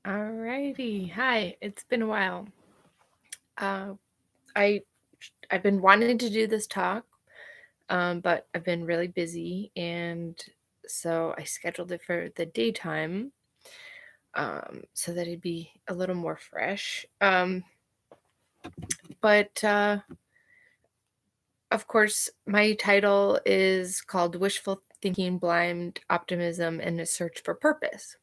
Alrighty. Hi. It's been a while. Uh, I I've been wanting to do this talk, but I've been really busy, and so I scheduled it for the daytime, so that it'd be a little more fresh. But of course, my title is called "Wishful Thinking, Blind Optimism, and a Search for Purpose."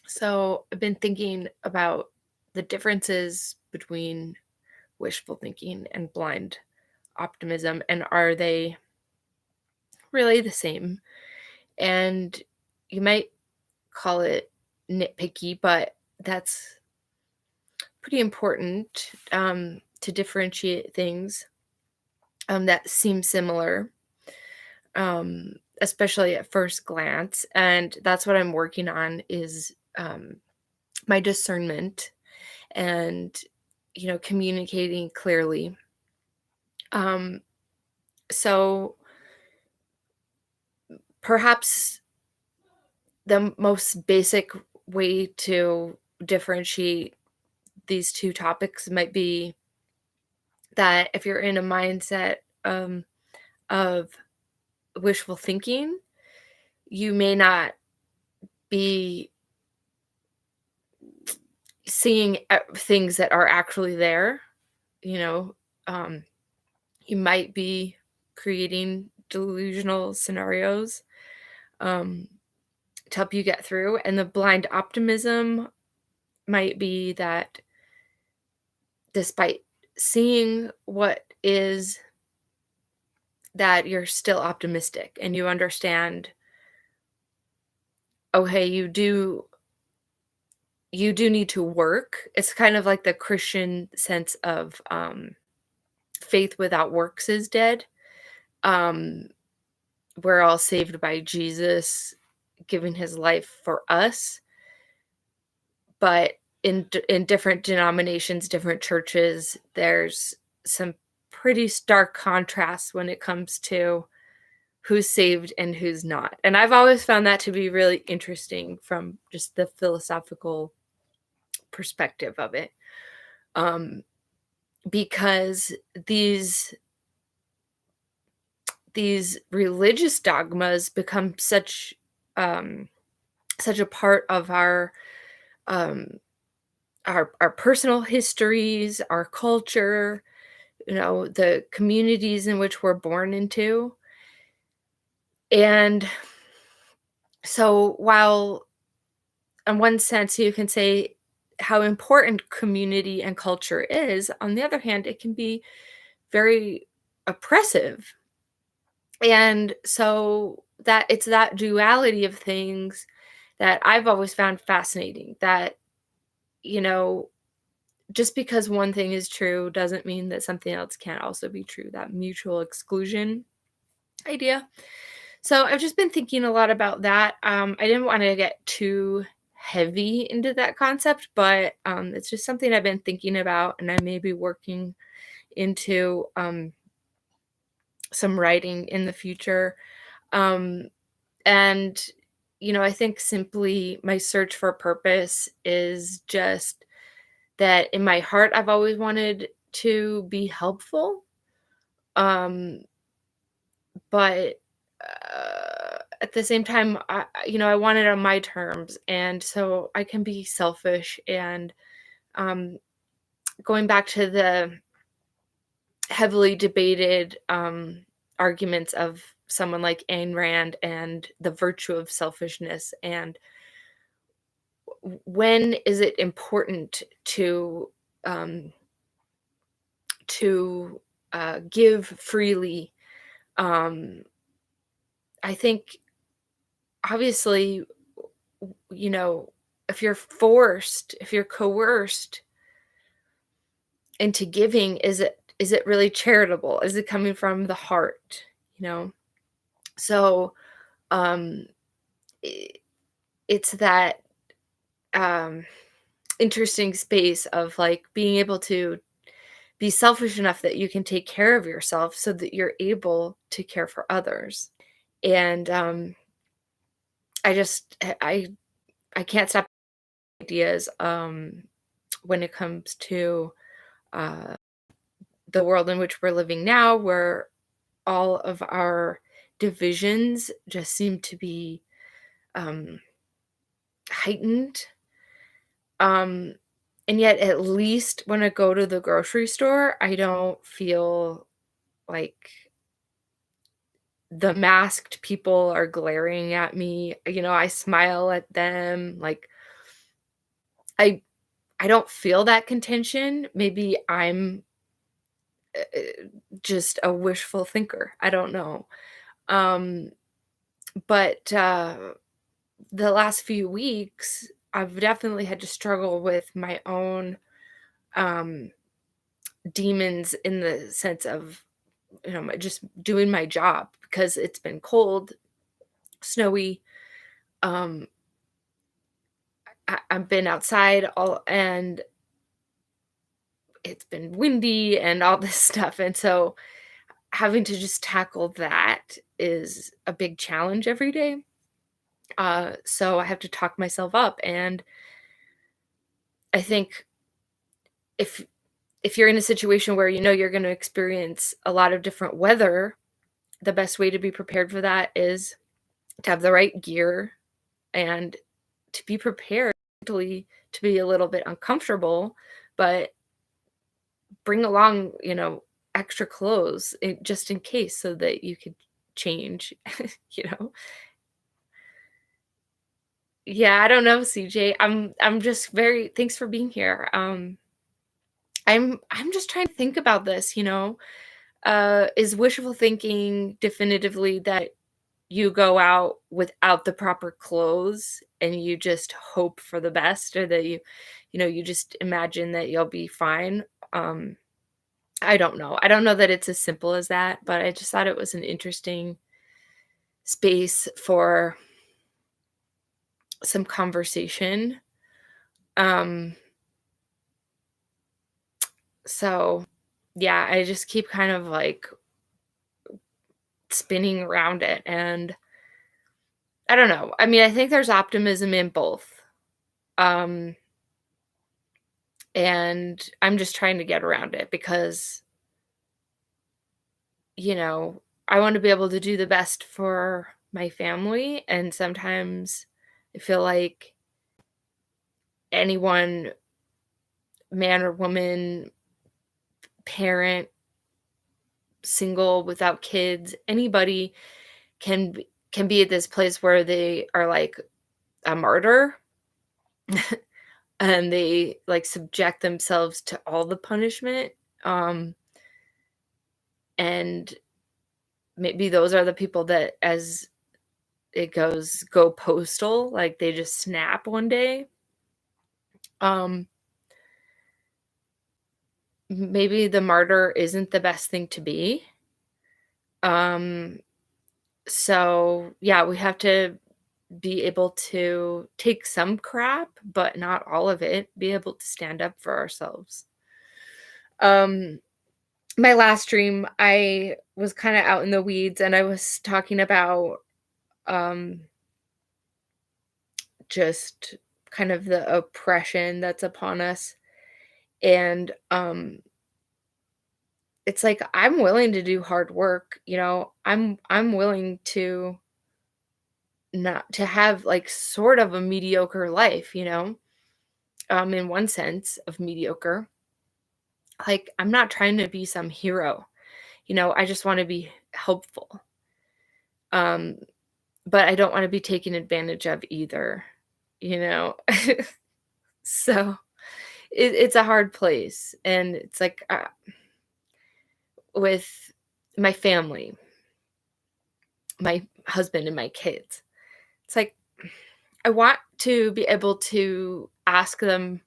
So I've been thinking about the differences between wishful thinking and blind optimism, and are they really the same? And you might call it nitpicky, but that's pretty important, to differentiate things that seem similar, especially at first glance. And that's what I'm working on is my discernment and communicating clearly. Um, so perhaps the most basic way to differentiate these two topics might be that if you're in a mindset of wishful thinking, you may not be seeing things that are actually there. You know, um, you might be creating delusional scenarios um, to help you get through. And the blind optimism might be that despite seeing what is, that you're still optimistic and you understand, oh hey, you do need to work. It's kind of like the Christian sense of faith without works is dead. um we're all saved by Jesus giving his life for us, but in different denominations, different churches, there's some pretty stark contrasts when it comes to who's saved and who's not. And I've always found that to be really interesting from just the philosophical perspective of it. Um, because these religious dogmas become um, such a part of um, our personal histories, our culture, the communities in which we're born into. And so while in one sense you can say how important community and culture is, on the other hand it can be very oppressive. And so that it's that duality of things that I've always found fascinating, that you know just because one thing is true doesn't mean that something else can't also be true, that mutual exclusion idea. So I've just been thinking a lot about that. I didn't want to get too heavy into that concept, but it's just something I've been thinking about, and I may be working into some writing in the future. Um, and, I think simply my search for purpose is just that in my heart, I've always wanted to be helpful. Um, but at the same time, I want it on my terms, and so I can be selfish. And um, going back to the heavily debated arguments of someone like Ayn Rand and the virtue of selfishness, and when is it important um, to give freely? Um, I think obviously, you know, if you're coerced into giving, is it really charitable? Is it coming from the heart? You know? So um i- it's that um interesting space of like being able to be selfish enough that you can take care of yourself so that you're able to care for others. And I just I can't stop ideas, when it comes to, uh, the world in which we're living now, where all of our divisions just seem to be, um, heightened. Um, and yet at least when I go to the grocery store, I don't feel like the masked people are glaring at me. I smile at them. Like, I I don't feel that contention. Maybe I'm, just a wishful thinker. I don't know. Um, but, the last few weeks, I've definitely had to struggle with my own, um, demons in the sense of, just doing my job because it's been cold, snowy. Um, I've been outside all and it's been windy and all this stuff, and so having to just tackle that is a big challenge every day. So I have to talk myself up, and I think if if you're in a situation where you know you're going to experience a lot of different weather, the best way to be prepared for that is to have the right gear and to be prepared mentally to be a little bit uncomfortable, but bring along, extra clothes just in case so that you could change, you know? Yeah, I don't know, CJ. I'm just very thanks for being here. I'm just trying to think about this, is wishful thinking definitively that you go out without the proper clothes and you just hope for the best, or that you just imagine that you'll be fine? Um, I don't know. I don't know that it's as simple as that, but I just thought it was an interesting space for some conversation. Um, so yeah, I just keep kind of like spinning around it, and I don't know. I mean, I think there's optimism in both. Um, and I'm just trying to get around it because, I want to be able to do the best for my family, and sometimes I feel like anyone, man or woman, parent, single, without kids, anybody can be at this place where they are like a martyr and they like subject themselves to all the punishment. Um and maybe those are the people that, as it goes, go postal, like they just snap one day. Um Maybe the martyr isn't the best thing to be. Um so yeah, we have to be able to take some crap, but not all of it, be able to stand up for ourselves. Um, my last dream, I was kind of out in the weeds and I was talking about um just kind of the oppression that's upon us. And it's like I'm willing to do hard work, I'm willing to not to have like sort of a mediocre life, in one sense of mediocre. Like, I'm not trying to be some hero, I just wanna be helpful. Um, but I don't wanna be taken advantage of either, you know? So, it's a hard place, and it's like, with my family, my husband and my kids, it's like, I want to be able to ask them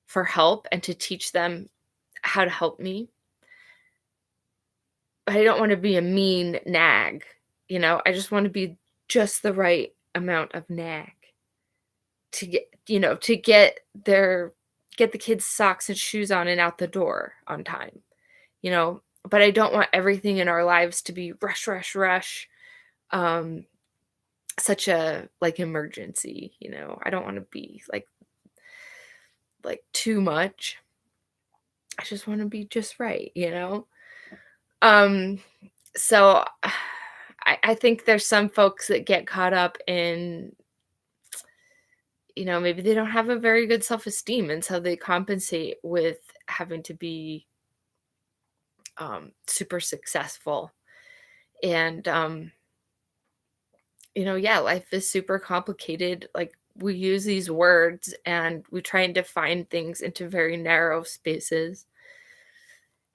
for help and to teach them how to help me, but I don't wanna be a mean nag, I just wanna be just the right amount of nag to get the kids' socks and shoes on and out the door on time, you know? But I don't want everything in our lives to be rush, rush, rush, um, such a, like, emergency, I don't wanna be like like too much. I just want to be just right? Um, so I think there's some folks that get caught up in, maybe they don't have a very good self-esteem, and so they compensate with having to be super successful. And yeah, life is super complicated. Like, we use these words and we try and define things into very narrow spaces.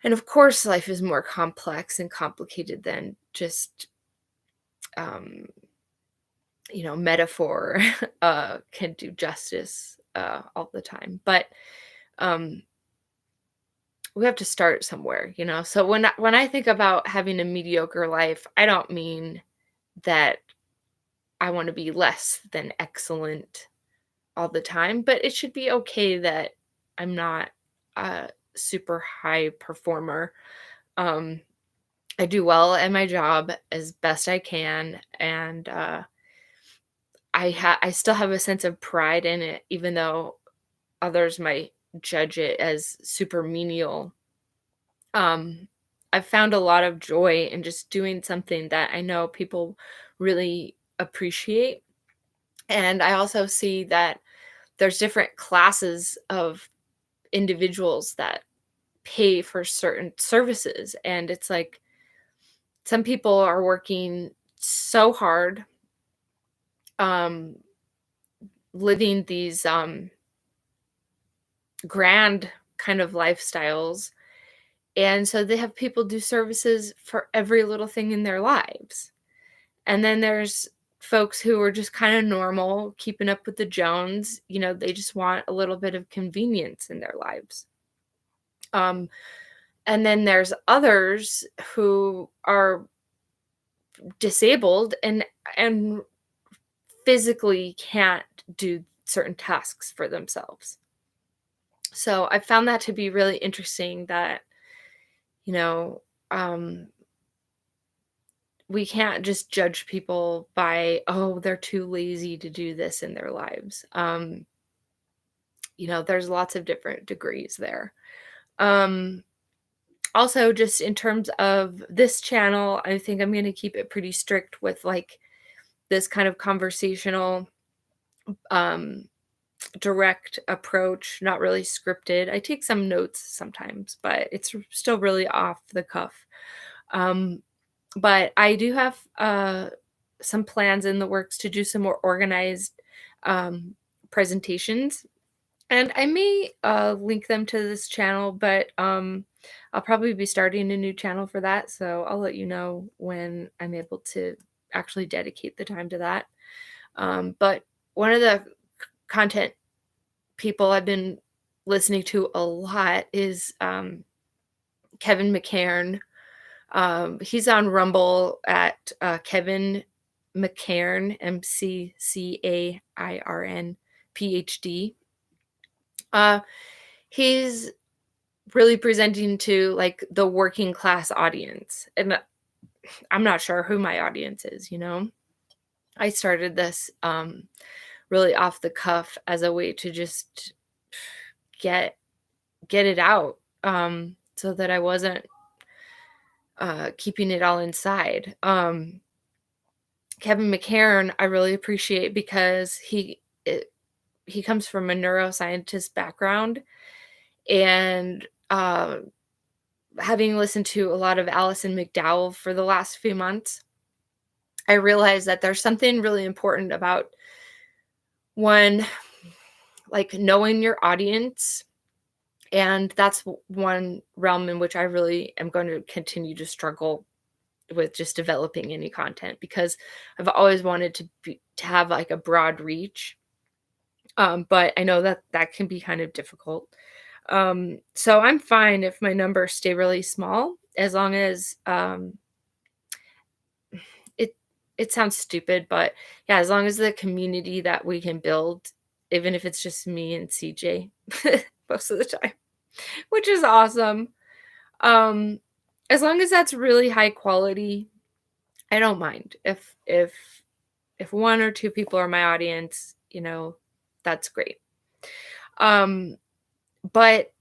And of course, life is more complex and complicated than just, um, metaphor can do justice all the time. But um, we have to start somewhere. So when I think about having a mediocre life, I don't mean that I want to be less than excellent all the time, but it should be okay that I'm not a super high performer. Um, I do well at my job as best I can, and I still have a sense of pride in it, even though others might judge it as super menial. Um, I've found a lot of joy in just doing something that I know people really appreciate, and I also see that there's different classes of individuals that pay for certain services, and it's like some people are working so hard, um, living these, grand kind of lifestyles, and so they have people do services for every little thing in their lives. And then there's folks who are just kinda normal, keeping up with the Jones, they just want a little bit of convenience in their lives. Um, and then there's others who are disabled and physically can't do certain tasks for themselves. So I found that to be really interesting that, you know, um, we can't just judge people by, oh, they're too lazy to do this in their lives. There's lots of different degrees there. Um, Also, just in terms of this channel, I think I'm going to keep it pretty strict with like this kind of conversational, um, direct approach, not really scripted. I take some notes sometimes, but it's still really off the cuff. Um, but I do have some plans in the works to do some more organized um, presentations, and I may link them to this channel, but I'll probably be starting a new channel for that. So I'll let you know when I'm able to actually dedicate the time to that. But one of the content people I've been listening to a lot is Kevin McCairn. He's on Rumble at Kevin McCairn, McCairn, PhD. He's really presenting to like the working class audience. And I'm not sure who my audience is. I started this really off the cuff as a way to just get it out, so that I wasn't keeping it all inside. Kevin McCairn, I really appreciate because he comes from a neuroscientist background, and having listened to a lot of Alison McDowell for the last few months, I realized that there's something really important about one, like knowing your audience. And that's one realm in which I really am going to continue to struggle with just developing any content, because I've always wanted to have like a broad reach. But I know that that can be kind of difficult. So I'm fine if my numbers stay really small, as long as it it sounds stupid, but yeah, as long as the community that we can build, even if it's just me and CJ most of the time, which is awesome. Um, as long as that's really high quality, I don't mind. If one or two people are my audience, that's great. Um, But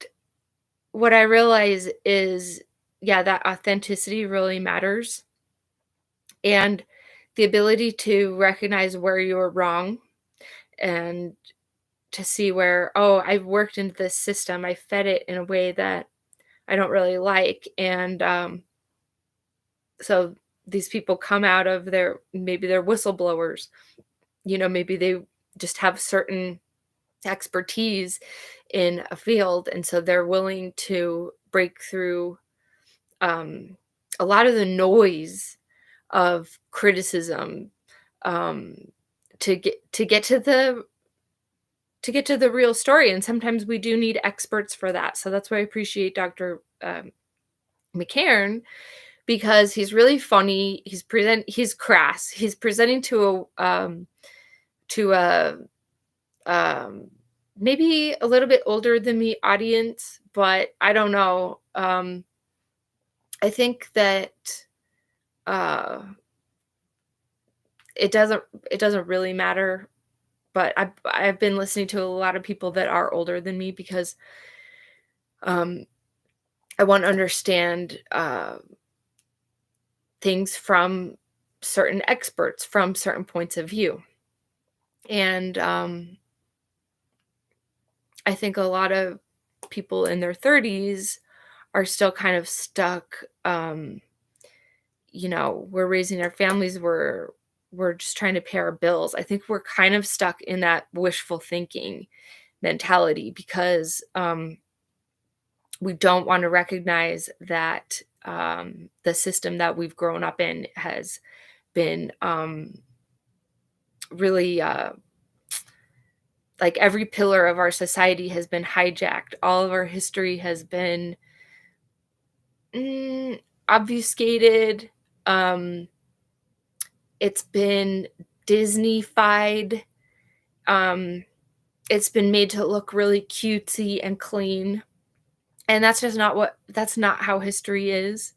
what I realize is, yeah, that authenticity really matters, and the ability to recognize where you were wrong and to see where, "Oh, I've worked into this system, I fed it in a way that I don't really like," and, so these people come out of their, maybe they're whistleblowers, maybe they just have certain expertise in a field, and so they're willing to break through, um, a lot of the noise of criticism, um, to get to the real story, and sometimes we do need experts for that. So that's why I appreciate Dr. McCairn, because he's really funny. He's crass. He's presenting to a um, maybe a little bit older than me audience, but I don't know. I think that uh, it doesn't it doesn't really matter. But I've been listening to a lot of people that are older than me because um, I want to understand things from certain experts, from certain points of view. And I think a lot of people in their 30s are still kind of stuck. We're raising our families, we're just trying to pay our bills. I think we're kind of stuck in that wishful thinking mentality because we don't want to recognize that the system that we've grown up in has been really like every pillar of our society has been hijacked. All of our history has been mm, obfuscated. Um, it's been Disney-fied. Um, it's been made to look really cutesy and clean. And that's not how history is.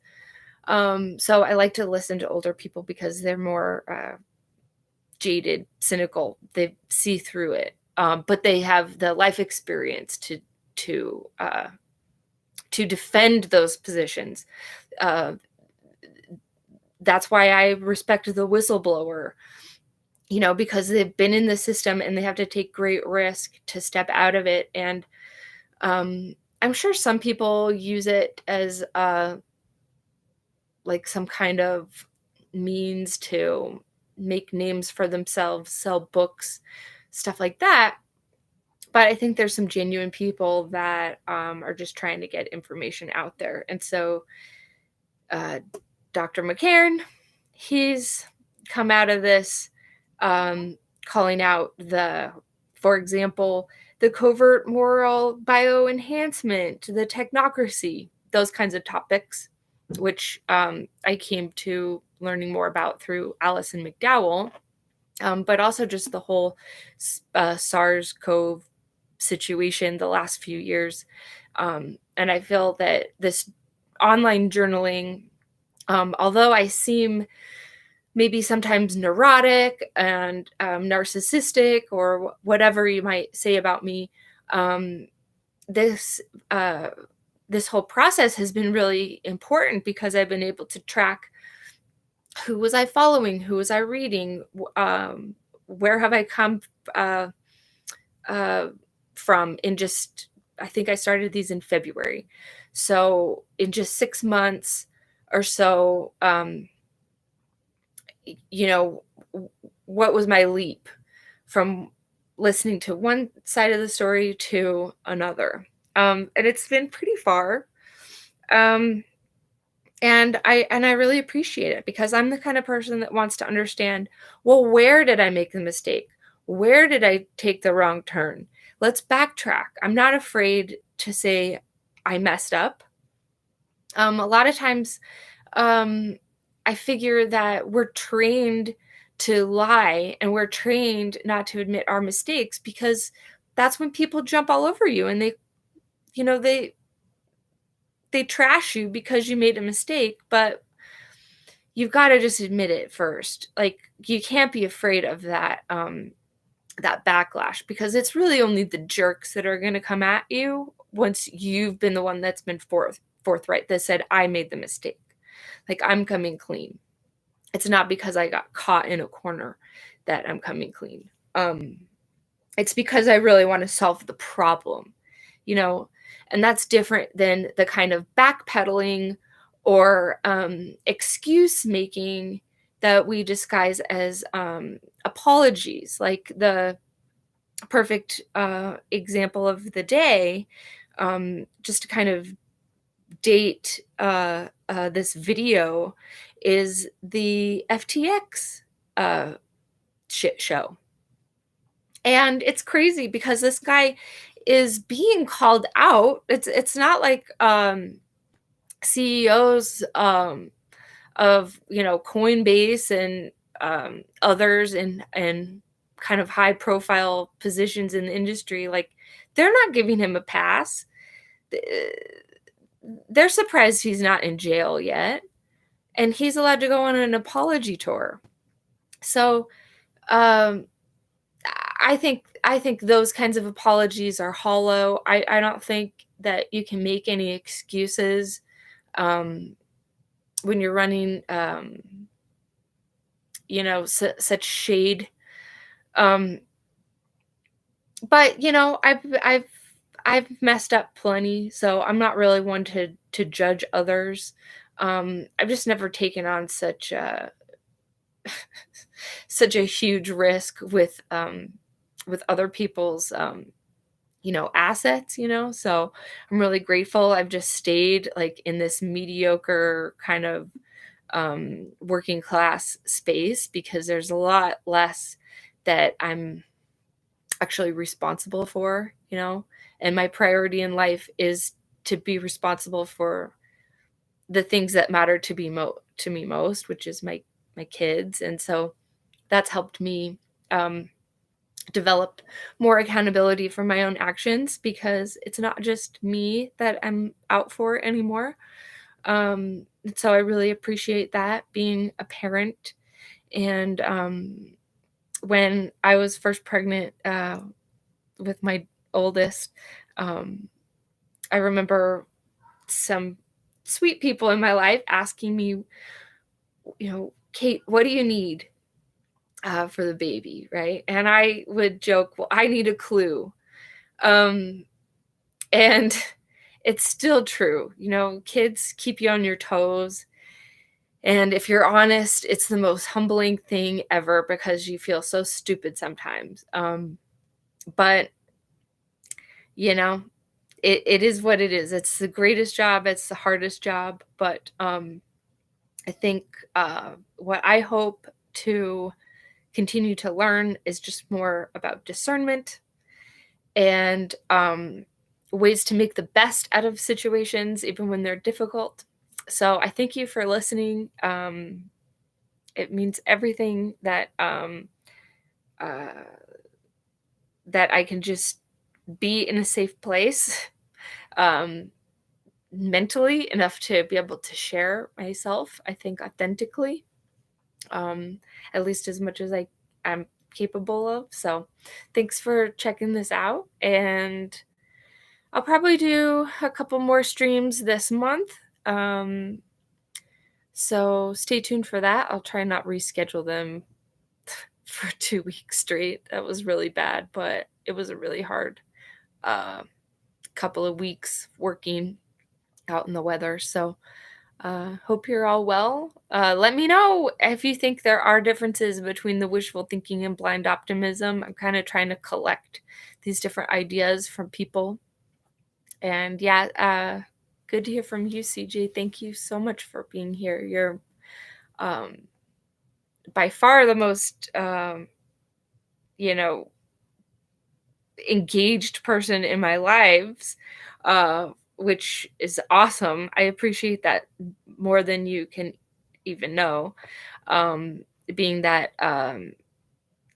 So I like to listen to older people because they're more jaded, cynical. They see through it, but they have the life experience to uh, to defend those positions. Uh, that's why I respect the whistleblower, because they've been in the system and they have to take great risk to step out of it. And I'm sure some people use it as like some kind of means to make names for themselves, sell books, stuff like that. But I think there's some genuine people that are just trying to get information out there. And so uh, Dr. McCairn, he's come out of this um, calling out for example, the covert moral bioenhancement, the technocracy, those kinds of topics, which I came to learning more about through Alison McDowell, but also just the whole SARS-CoV situation the last few years. And I feel that this online journaling, although I seem maybe sometimes neurotic and narcissistic or whatever you might say about me, um, this uh, this whole process has been really important because I've been able to track who was I following, who was I reading, where have I come uh, uh, from in just, I think I started these in February. So in just 6 months or so, you know, what was my leap from listening to one side of the story to another? And it's been pretty far. Um, and I really appreciate it because I'm the kind of person that wants to understand, well, where did I make the mistake? Where did I take the wrong turn? Let's backtrack. I'm not afraid to say I messed up. A lot of times, um, I figure that we're trained to lie and we're trained not to admit our mistakes because that's when people jump all over you and you know, they trash you because you made a mistake, but you've got to just admit it first. Like you can't be afraid of that backlash because it's really only the jerks that are going to come at you once you've been the one that's been forthright, that said, "I made the mistake. Like, I'm coming clean. It's not because I got caught in a corner that I'm coming clean. It's because I really wanna solve the problem," you know? And that's different than the kind of backpedaling or, excuse making that we disguise as, apologies. Like, the perfect, example of the day, just to kind of date, this video, is the FTX, uh, shit show. And it's crazy because this guy is being called out. It's not like, CEOs, of, Coinbase and, others and kind of high profile positions in the industry, like, they're not giving him a pass. Th they're surprised he's not in jail yet, and he's allowed to go on an apology tour. So, um, I think those kinds of apologies are hollow. I don't think that you can make any excuses, um, when you're running, such shade. Um, but I've messed up plenty, so I'm not really one to judge others. I've just never taken on such a such a huge risk with other people's assets, so I'm really grateful. I've just stayed like in this mediocre kind of working class space because there's a lot less that I'm actually responsible for, and my priority in life is to be responsible for the things that matter to me most, which is my kids. And so that's helped me um develop more accountability for my own actions because it's not just me that I'm out for anymore. And so I really appreciate that being a parent. And when I was first pregnant with my oldest, um, I remember some sweet people in my life asking me, Kate, what do you need for the baby? Right. And I would joke, well, I need a clue. Um, and it's still true. Kids keep you on your toes. And if you're honest, it's the most humbling thing ever because you feel so stupid sometimes. But, you know, it is what it is. It's the greatest job, it's the hardest job. But I think what I hope to continue to learn is just more about discernment and ways to make the best out of situations, even when they're difficult. So I thank you for listening. It means everything uh, that I can just be in a safe place, um, mentally enough to be able to share myself, I think, authentically, um, at least as much as I am capable of. So thanks for checking this out. And I'll probably do a couple more streams this month. So stay tuned for that. I'll try not reschedule them for 2 weeks straight. That was really bad, but it was a really hard uh, couple of weeks working out in the weather. So hope you're all well. Let me know if you think there are differences between the wishful thinking and blind optimism. I'm kind of trying to collect these different ideas from people. And yeah, good to hear from you, CJ. Thank you so much for being here. You're um, by far the most, you know, engaged person in my lives, which is awesome. I appreciate that more than you can even know. Being that,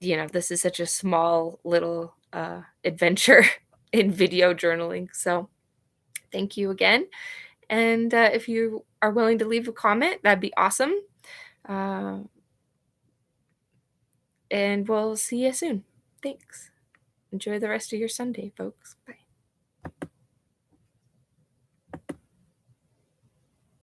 this is such a small little adventure in video journaling. So thank you again. And if you are willing to leave a comment, that'd be awesome. Uh, and we'll see you soon. Thanks. Enjoy the rest of your Sunday, folks. Bye.